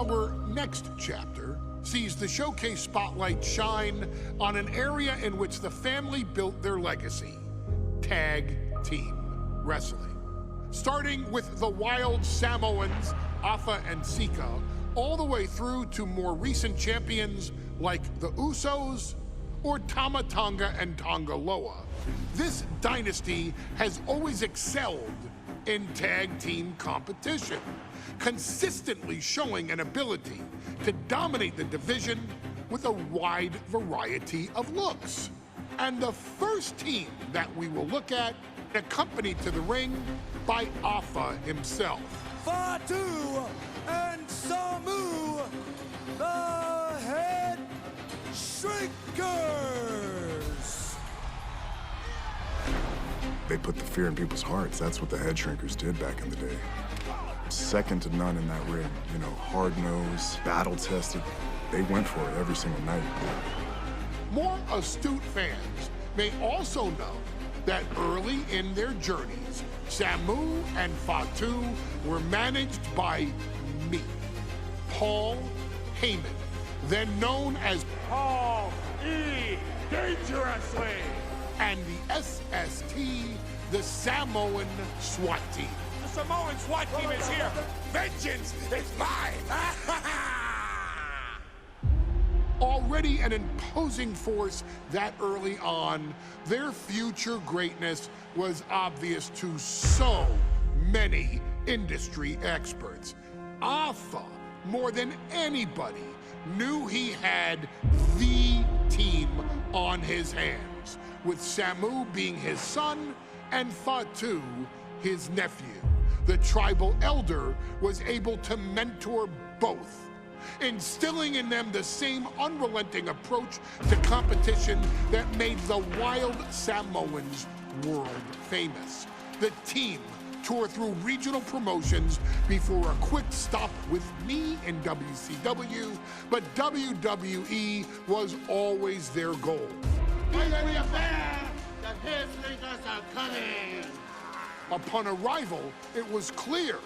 Our next chapter sees the showcase spotlight shine on an area in which the family built their legacy: tag team wrestling. Starting with the wild Samoans, Afa and Sika, all the way through to more recent champions like the Usos or Tama Tonga and Tonga Loa. This dynasty has always excelled in tag team competition, consistently showing an ability to dominate the division with a wide variety of looks. And the first team that we will look at, accompanied to the ring by Afa himself. Fatu and Samu, the HeadShrinkers. They put the fear in people's hearts. That's what the HeadShrinkers did back in the day. Second to none in that ring. You know, hard-nosed, battle-tested. They went for it every single night. More astute fans may also know that early in their journeys, Samu and Fatu were managed by me, Paul Heyman, then known as Paul E. Dangerously, and the SST, the Samoan SWAT team. the Samoan SWAT team is here. Vengeance is mine. Already an imposing force that early on, their future greatness was obvious to so many industry experts. Afa, more than anybody, knew he had the team on his hands, with Samu being his son and Fatu his nephew. The tribal elder was able to mentor both, instilling in them the same unrelenting approach to competition that made the wild Samoans world famous. The team toured through regional promotions before a quick stop with me in WCW, but WWE was always their goal. Be fair, the HeadShrinkers are coming. Upon arrival, it was clear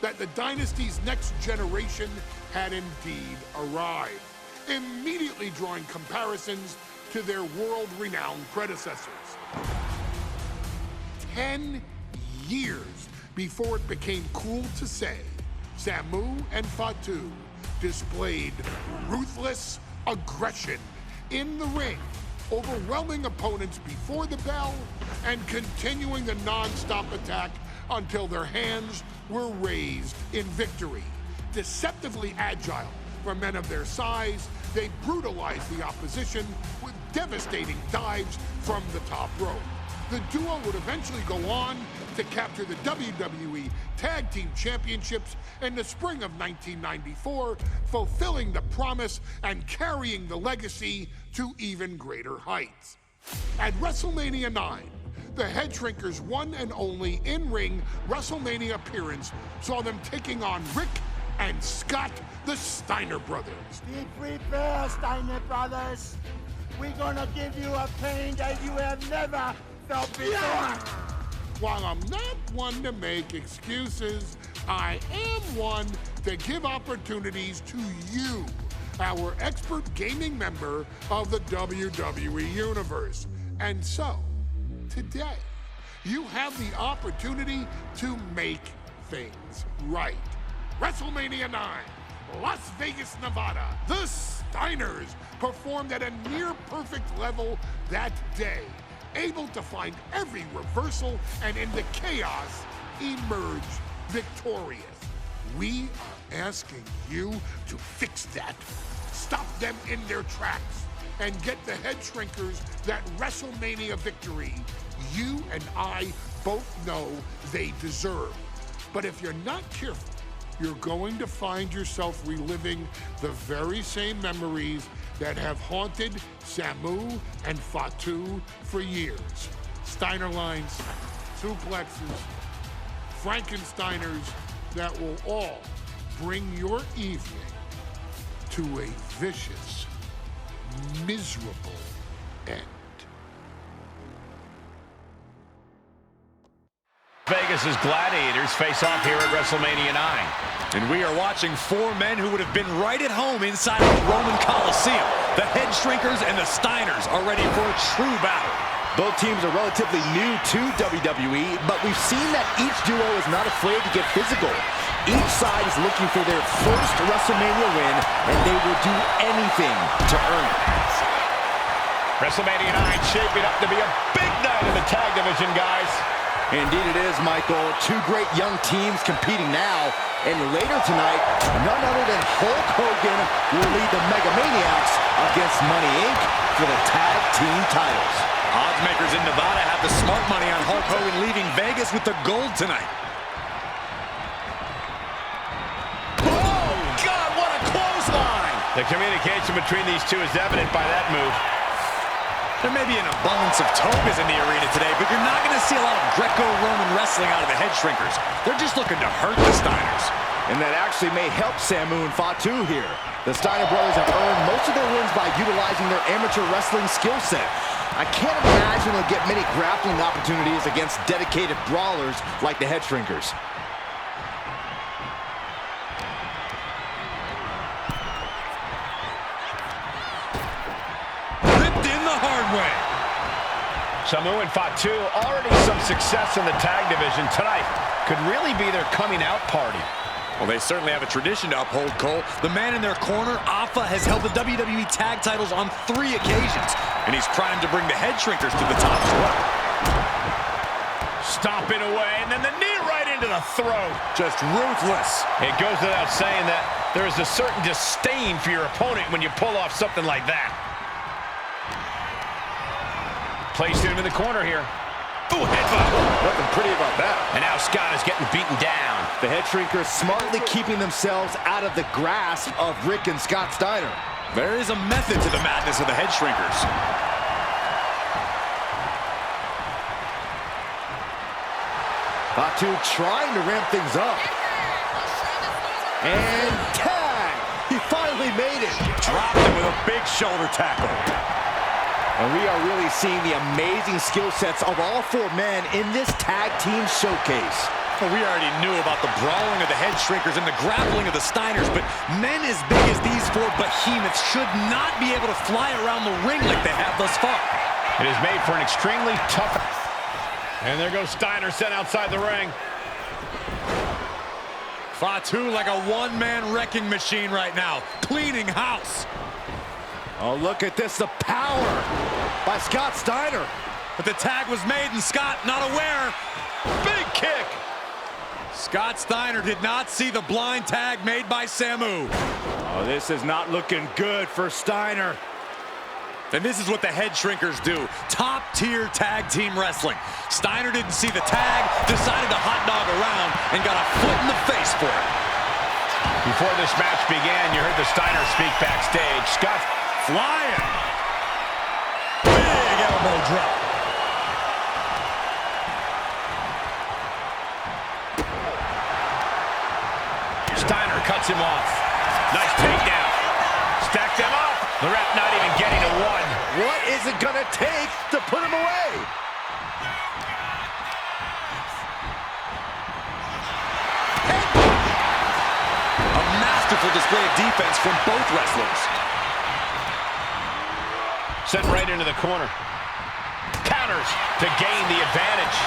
that the dynasty's next generation had indeed arrived, immediately drawing comparisons to their world-renowned predecessors. 10 years before it became cool to say, Samu and Fatu displayed ruthless aggression in the ring, overwhelming opponents before the bell and continuing the non-stop attack until their hands were raised in victory. Deceptively agile for men of their size, they brutalized the opposition with devastating dives from the top rope. The duo would eventually go on to capture the WWE Tag Team Championships in the spring of 1994, fulfilling the promise and carrying the legacy to even greater heights. At WrestleMania 9, the HeadShrinkers' one and only in-ring WrestleMania appearance saw them taking on Rick and Scott, the Steiner brothers. Be prepared, Steiner brothers. We're gonna give you a pain that you have never felt before. While I'm not one to make excuses, I am one to give opportunities to you, our expert gaming member of the WWE Universe. And so, today, you have the opportunity to make things right. WrestleMania 9, Las Vegas, Nevada. The Steiners performed at a near-perfect level that day, able to find every reversal and in the chaos emerge victorious. We are asking you to fix that, stop them in their tracks, and get the HeadShrinkers that WrestleMania victory you and I both know they deserve. But if you're not careful, you're going to find yourself reliving the very same memories that have haunted Samu and Fatu for years. Steiner lines, suplexes, Frankensteiners that will all bring your evening to a vicious, miserable end. Vegas Vegas's gladiators face off here at WrestleMania 9. And we are watching four men who would have been right at home inside of the Roman Coliseum. The HeadShrinkers and the Steiners are ready for a true battle. Both teams are relatively new to WWE, but we've seen that each duo is not afraid to get physical. Each side is looking for their first WrestleMania win, and they will do anything to earn it. WrestleMania 9 shaping up to be a big night in the tag division, guys. Indeed it is, Michael. Two great young teams competing now, and later tonight, none other than Hulk Hogan will lead the Mega Maniacs against Money Inc. for the tag team titles. Oddsmakers in Nevada have the smart money on Hulk Hogan leaving Vegas with the gold tonight. Oh, God, what a clothesline! The communication between these two is evident by that move. There may be an abundance of togas in the arena today, but you're not going to see a lot of Greco-Roman wrestling out of the HeadShrinkers. They're just looking to hurt the Steiners. And that actually may help Samu and Fatu here. The Steiner brothers have earned most of their wins by utilizing their amateur wrestling skill set. I can't imagine they'll get many grappling opportunities against dedicated brawlers like the HeadShrinkers. Ripped in the hard way. Samu and Fatu already some success in the tag division tonight. Could really be their coming out party. Well, they certainly have a tradition to uphold, Cole. The man in their corner, Alpha, has held the WWE tag titles on 3 occasions, and he's primed to bring the HeadShrinkers to the top as well. Stomping away, and then the knee right into the throat. Just ruthless. It goes without saying that there is a certain disdain for your opponent when you pull off something like that. Placing him in the corner here. Ooh, headbutt. Nothing pretty about that. And now Scott is getting beaten down. The HeadShrinkers smartly keeping themselves out of the grasp of Rick and Scott Steiner. There is a method to the madness of the HeadShrinkers. Fatu trying to ramp things up. And tag! He finally made it. Dropped him with a big shoulder tackle. And we are really seeing the amazing skill sets of all 4 men in this tag team showcase. Well, we already knew about the brawling of the HeadShrinkers and the grappling of the Steiners, but men as big as these 4 behemoths should not be able to fly around the ring like they have thus far. It is made for an extremely tough... And there goes Steiner sent outside the ring. Fatu like a one-man wrecking machine right now, cleaning house. Oh, look at this, the power by Scott Steiner. But the tag was made and Scott not aware. Big kick. Scott Steiner did not see the blind tag made by Samu. Oh, this is not looking good for Steiner. And this is what the HeadShrinkers do. Top-tier tag team wrestling. Steiner didn't see the tag, decided to hot dog around, and got a foot in the face for it. Before this match began, you heard the Steiner speak backstage. Scott flying. Big elbow drop. Steiner cuts him off. Nice takedown. Stacked them up. The ref not even getting to 1. What is it gonna take to put him away? A masterful display of defense from both wrestlers. Sent right into the corner. Counters to gain the advantage.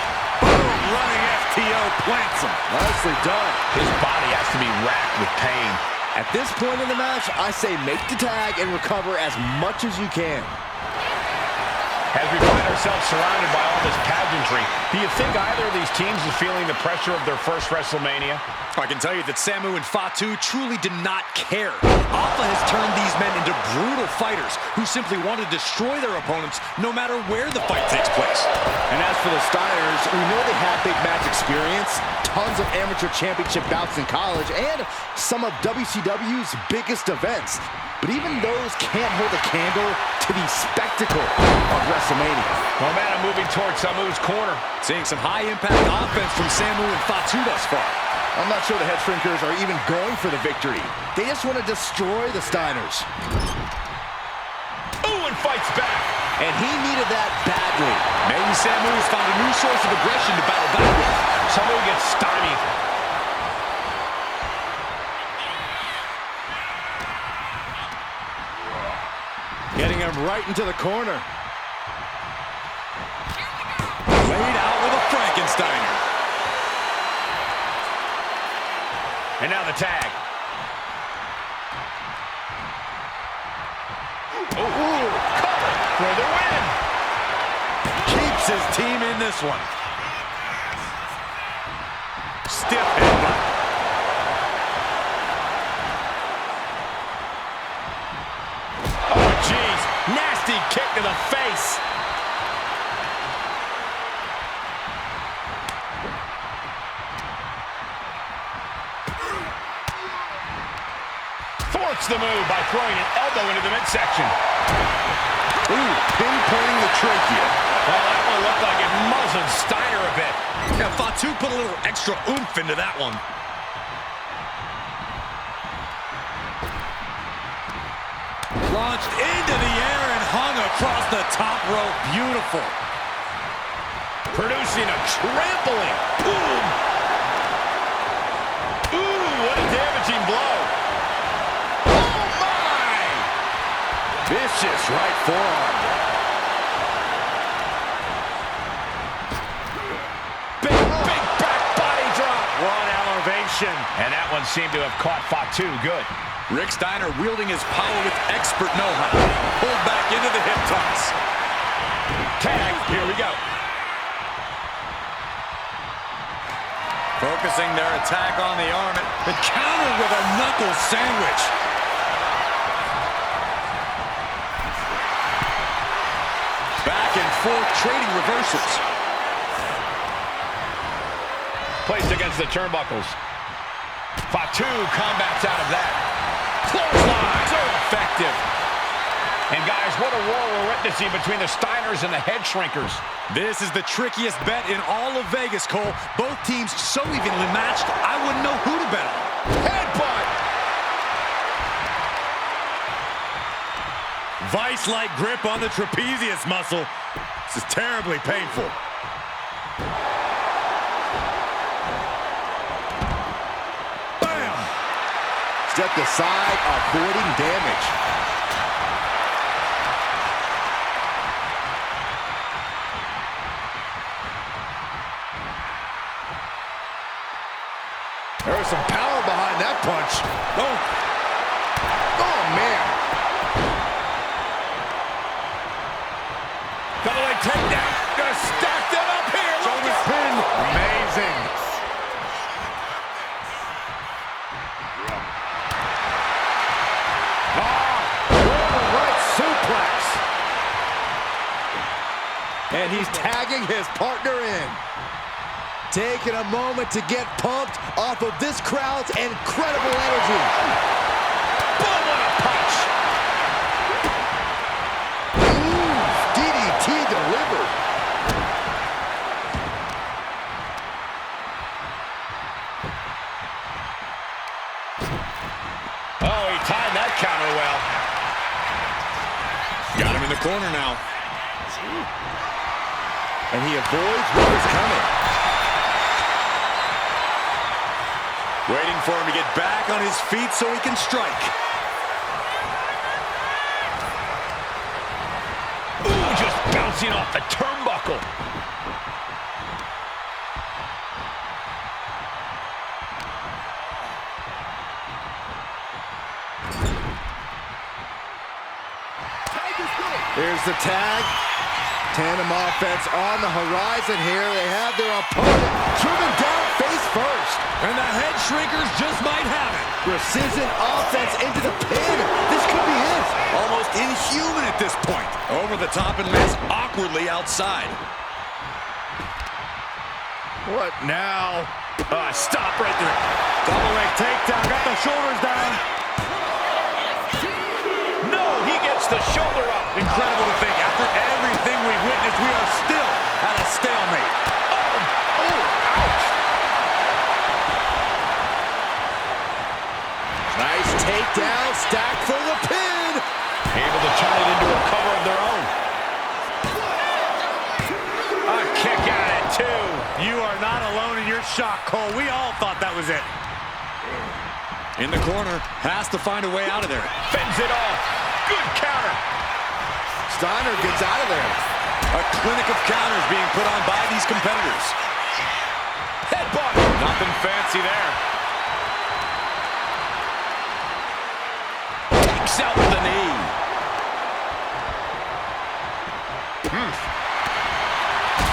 Boom, running FTO plants him. Nicely done. His body has to be racked with pain. At this point in the match, I say make the tag and recover as much as you can. As we find ourselves surrounded by all this pageantry, do you think either of these teams is feeling the pressure of their first WrestleMania? I can tell you that Samu and Fatu truly did not care. Alpha has turned these men into brutal fighters who simply want to destroy their opponents no matter where the fight takes place. And as for the Steiners, we know they have big match experience, tons of amateur championship bouts in college, and some of WCW's biggest events. But even those can't hold a candle to the spectacle of WrestleMania. Momentum moving towards Samu's corner. Seeing some high-impact offense from Samu and Fatu thus far. I'm not sure the HeadShrinkers are even going for the victory. They just want to destroy the Steiners. Ooh, and fights back. And he needed that badly. Maybe Samu's found a new source of aggression to battle back with. Samu gets stymied. Getting him right into the corner. Laid out with a Frankensteiner. And now the tag. Ooh, cover for the win. Keeps his team in this one. Stiff headbutt. Oh, jeez. Nasty kick to the face. Thwarts the move by throwing an elbow into the midsection. Ooh, pinpointing the trachea. Well, that one looked like it muzzled Steiner a bit. Yeah, Fatu put a little extra oomph into that one. Launched into the air and hung across the top rope. Beautiful. Producing a trampling. Boom. Ooh, what a damaging blow. Oh, my! Vicious right forearm. Big back body drop. One elevation. And that one seemed to have caught Fatu good. Rick Steiner wielding his power with expert know-how. Pulled back into the hip toss. Tag, here we go. Focusing their attack on the arm and countered with a knuckle sandwich. Back and forth trading reversals. Placed against the turnbuckles. Fatu combats out of that. Clothesline, so effective. And guys, what a war we're witnessing between the Steiners and the HeadShrinkers. This is the trickiest bet in all of Vegas, Cole. Both teams so evenly matched, I wouldn't know who to bet on. Headbutt! Vice-like grip on the trapezius muscle. This is terribly painful. Bam! Stepped aside, avoiding damage. There was some power behind that punch. Oh, man. Double leg takedown. Gonna stack them up here. Shoulder pin. Amazing. Right suplex. And he's tagging his partner in. Taking a moment to get pumped off of this crowd's incredible energy. Boom, what a punch. Ooh, DDT delivered. Oh, he timed that counter well. Got him in the corner now. And he avoids what is coming. Waiting for him to get back on his feet so he can strike. Ooh, just bouncing off the turnbuckle. Here's the tag. Tandem offense on the horizon here. They have their opponent driven down face first. And the HeadShrinkers just might have it. Precision offense into the pin. This could be it. Almost inhuman at this point. Over the top and lands awkwardly outside. What now? Stop right there. Double leg takedown. Got the shoulders down. No, he gets the shoulder up. Incredible to think. After everything we've witnessed, we are still at a stalemate. Ouch. Nice takedown, stacked for the pin. Able to turn it into a cover of their own. A kick out at 2. You are not alone in your shock, Cole. We all thought that was it. In the corner, has to find a way out of there. Fends it off. Good counter. Steiner gets out of there. A clinic of counters being put on by these competitors. Headbutt. Nothing fancy there. Takes out the knee.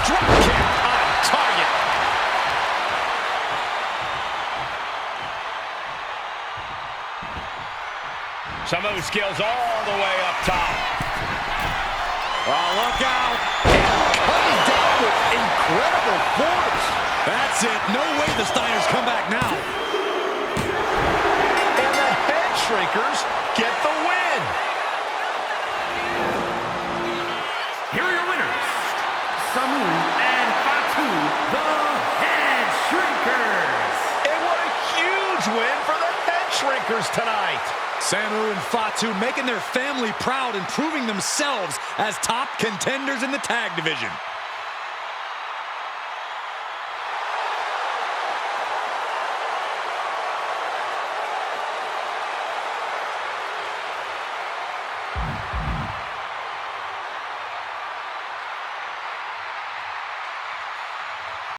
Drop kick on target. Samu skills all the way up top. Oh, look out. Coming down with incredible force. That's it. No way the Steiners come back now. And the HeadShrinkers get the win. Here are your winners, Samu and Fatu, the HeadShrinkers. And what a huge win for the HeadShrinkers tonight. Samu and Fatu making their family proud and proving themselves as top contenders in the tag division.